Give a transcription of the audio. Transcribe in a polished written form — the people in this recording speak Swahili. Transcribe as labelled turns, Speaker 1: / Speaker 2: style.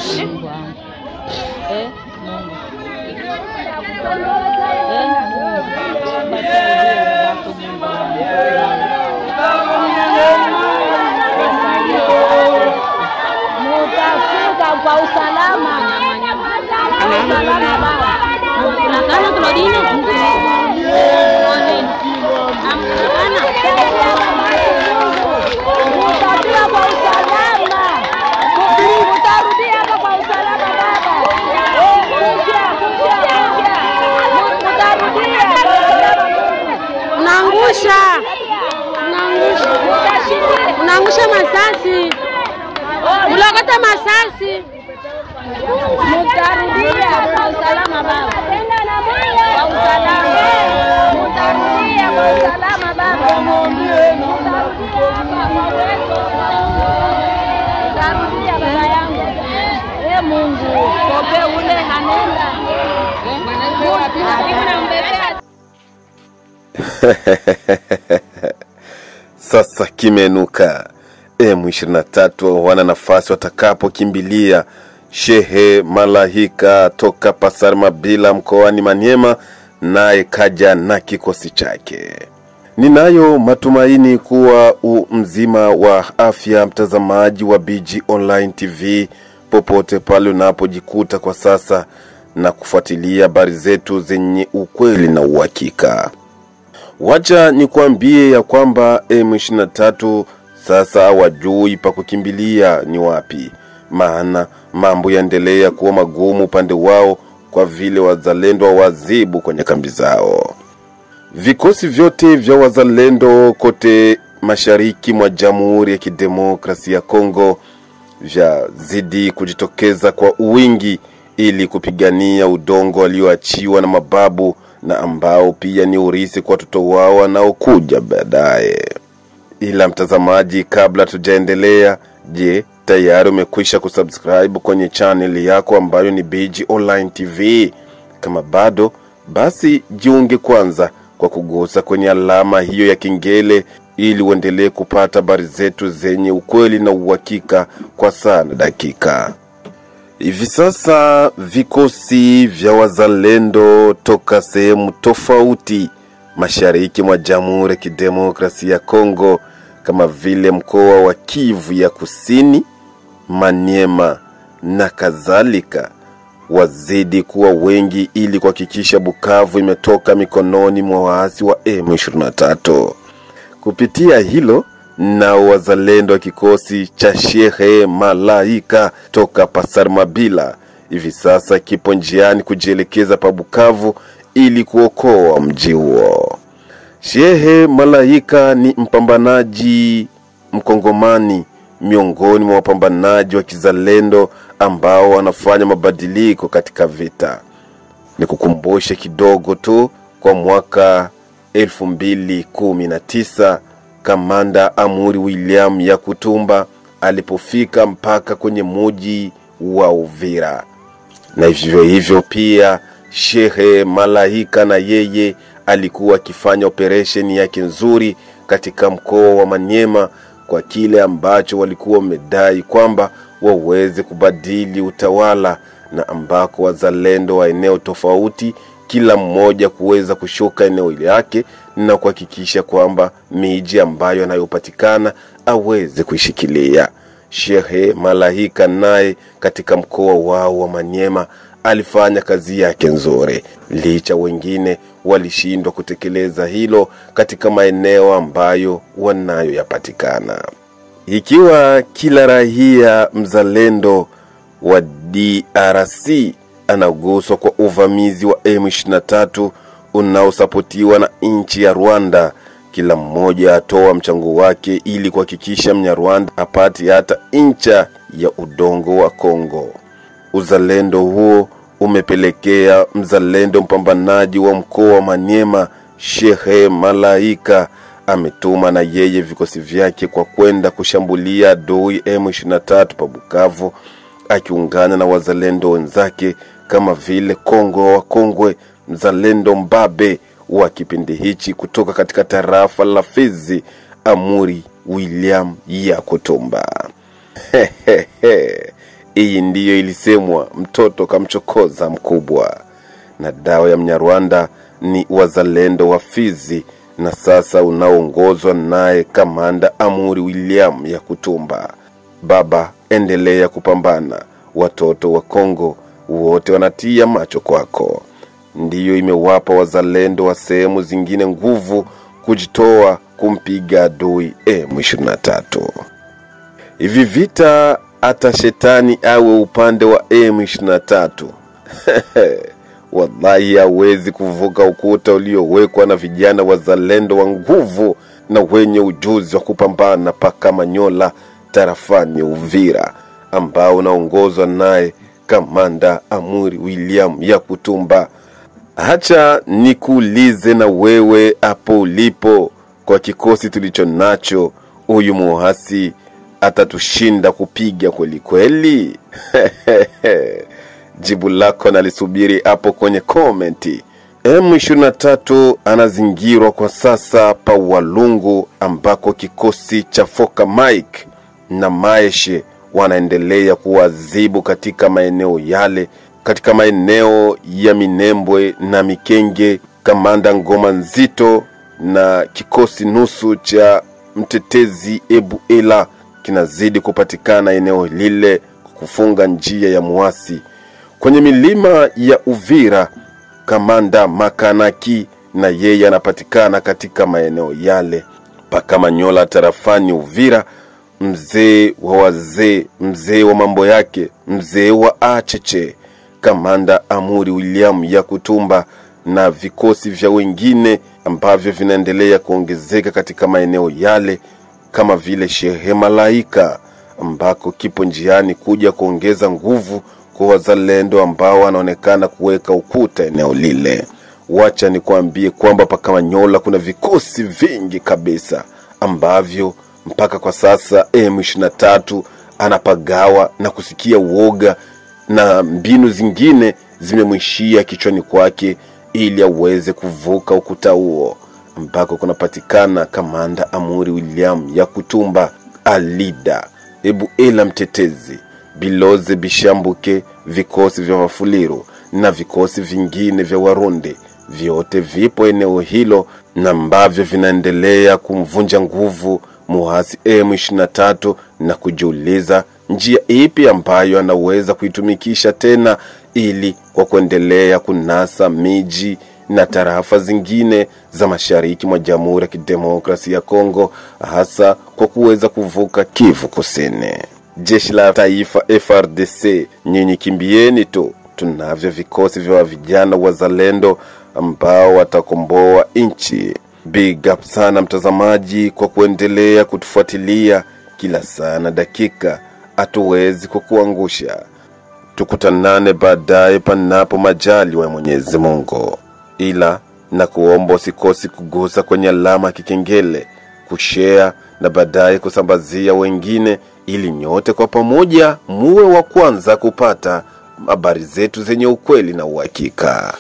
Speaker 1: Mungu wangu. Mungu. Mutafika kwa usalama. Nakana Claudine. Mutafika kwa usalama. Mutarudia hapa kwa usalama baba. Mutarudia kwa usalama. Unaangusha masasi. Ulokota masasi. Mutarudia kwa usalama baba. Kwa usalama. Mutarudia kwa usalama baba. Mutarudia baba yangu. Mungu, kope ule hanenda.
Speaker 2: Sasa kimenuka. M23 wana nafasi watakapokimbilia Shehe Malahika toka Pasar Mabila mkoani Maniema, naye kaja na kikosi chake. Ninayo matumaini kuwa mzima wa afya, mtazamaji wa BG Online TV popote pale unapojikuta kwa sasa na kufuatilia habari zetu zenye ukweli na uhakika. Wacha nikwambie ya kwamba M23 sasa wajui pa kukimbilia ni wapi, maana mambo yaendelea kuwa magumu upande wao kwa vile wazalendo wazibu kwenye kambi zao. Vikosi vyote vya wazalendo kote mashariki mwa Jamhuri ya Kidemokrasia ya Kongo vyazidi kujitokeza kwa wingi ili kupigania udongo walioachiwa na mababu na ambao pia ni urithi kwa watoto wao wanaokuja baadaye. Ila mtazamaji, kabla tujaendelea, je, tayari umekwisha kusubscribe kwenye channel yako ambayo ni BG Online TV? Kama bado, basi jiunge kwanza kwa kugusa kwenye alama hiyo ya kengele ili uendelee kupata habari zetu zenye ukweli na uhakika kwa saa na dakika. Hivi sasa vikosi vya wazalendo toka sehemu tofauti mashariki mwa Jamhuri ya Kidemokrasia ya Kongo kama vile mkoa wa Kivu ya Kusini, Maniema na kadhalika wazidi kuwa wengi ili kuhakikisha Bukavu imetoka mikononi mwa waasi wa M23. Kupitia hilo, na wazalendo wa kikosi cha Shehe Malahika toka Pasar Mabila hivi sasa kipo njiani kujielekeza pa Bukavu ili kuokoa mji huo. Shehe Malahika ni mpambanaji mkongomani miongoni mwa wapambanaji wa kizalendo ambao wanafanya mabadiliko katika vita. Nikukumbushe kidogo tu, kwa mwaka 2019 Kamanda Amuri William Yakutumba alipofika mpaka kwenye mji wa Uvira. Na hivyo pia Shehe Malahika na yeye alikuwa akifanya operation yake nzuri katika mkoa wa Maniema kwa kile ambacho walikuwa wamedai kwamba waweze kubadili utawala, na ambako wazalendo wa eneo tofauti kila mmoja kuweza kushuka eneo lake na kuhakikisha kwamba miji ambayo anayopatikana aweze kuishikilia. Shehe Malahika naye katika mkoa wao wa Maniema alifanya kazi yake nzuri, licha wengine walishindwa kutekeleza hilo katika maeneo ambayo wanayo yapatikana. Ikiwa kila raia mzalendo wa DRC anaguswa kwa uvamizi wa M23 unaosapotiwa na nchi ya Rwanda, kila mmoja atoa mchango wake ili kuhakikisha Mnyarwanda apate hata incha ya udongo wa Kongo. Uzalendo huo umepelekea mzalendo mpambanaji wa mkoa wa Maniema Shehe Malahika ametuma na yeye vikosi vyake kwa kwenda kushambulia adui M23 pa Bukavu, akiungana na wazalendo wenzake kama vile Kongo wa Kongwe, mzalendo mbabe wa kipindi hichi kutoka katika tarafa la Fizi, Amuri William Yakutumba. Hii ndiyo ilisemwa mtoto kamchokoza mkubwa. Na dawa ya Mnyarwanda ni Wazalendo wa Fizi, na sasa unaongozwa naye Kamanda Amuri William Yakutumba. Baba, endelea kupambana. Watoto wa Kongo wote wanatia macho kwako. Ndiyo imewapa wazalendo wa sehemu zingine nguvu kujitoa kumpiga adui M23. Hivi vita hata shetani awe upande wa M23 wallahi hawezi kuvuka ukuta uliowekwa na vijana wazalendo wa nguvu na wenye ujuzi wa kupambana paka Manyola tarafani Uvira, ambao unaongozwa naye Kamanda Amuri William Yakutumba. Hacha nikuulize na wewe hapo ulipo, kwa kikosi tulicho nacho huyu muhasi atatushinda kupiga kweli kweli? Jibu lako nalisubiri hapo kwenye komenti. M23 anazingirwa kwa sasa pa Walungu, ambako kikosi cha Foka Mike na Maeshe wanaendelea kuwazibu katika maeneo yale. Katika maeneo ya Minembwe na Mikenge, Kamanda Ngoma Nzito na kikosi nusu cha mtetezi Ebu Ela kinazidi kupatikana eneo lile kufunga njia ya muasi. Kwenye milima ya Uvira, Kamanda Makanaki na yeye anapatikana katika maeneo yale. Paka Manyola tarafani Uvira, mzee wa wazee, mzee wa mambo yake, mzee wa acheche, Kamanda Amuri William Yakutumba na vikosi vya wengine ambavyo vinaendelea kuongezeka katika maeneo yale, kama vile Shehe Malaika ambako kipo njiani kuja kuongeza nguvu kwa wazalendo ambao wanaonekana kuweka ukuta eneo lile. Wacha nikwambie kwamba paka Manyola kuna vikosi vingi kabisa ambavyo mpaka kwa sasa M23 anapagawa na kusikia uoga, na mbinu zingine zimemwishia kichwani kwake ili aweze kuvuka ukuta huo, ambako kunapatikana Kamanda Amuri William Yakutumba, Alida, Ebu Ela mtetezi, Biloze Bishambuke, vikosi vya Mafuliro na vikosi vingine vya Warundi. Vyote vipo eneo hilo na ambavyo vinaendelea kumvunja nguvu muhasi M23 na kujiuliza njia ipi ambayo anaweza kuitumikisha tena ili kwa kuendelea kunasa miji na tarafa zingine za mashariki mwa Jamhuri ya Kidemokrasia ya Kongo, hasa kwa kuweza kuvuka Kivu Kusini. Jeshi la taifa FRDC, nyinyi kimbieni tu, tunavyo vikosi vya vijana wazalendo ambao watakomboa nchi. Big up sana mtazamaji kwa kuendelea kutufuatilia kila saa na dakika, hatuwezi kukuangusha. Tukutanane baadaye panapo majaliwa ya Mwenyezi Mungu. Ila na kuomba usikosi kugusa kwenye alama kikengele, kushare na baadaye kusambazia wengine, ili nyote kwa pamoja muwe wa kwanza kupata habari zetu zenye ukweli na uhakika.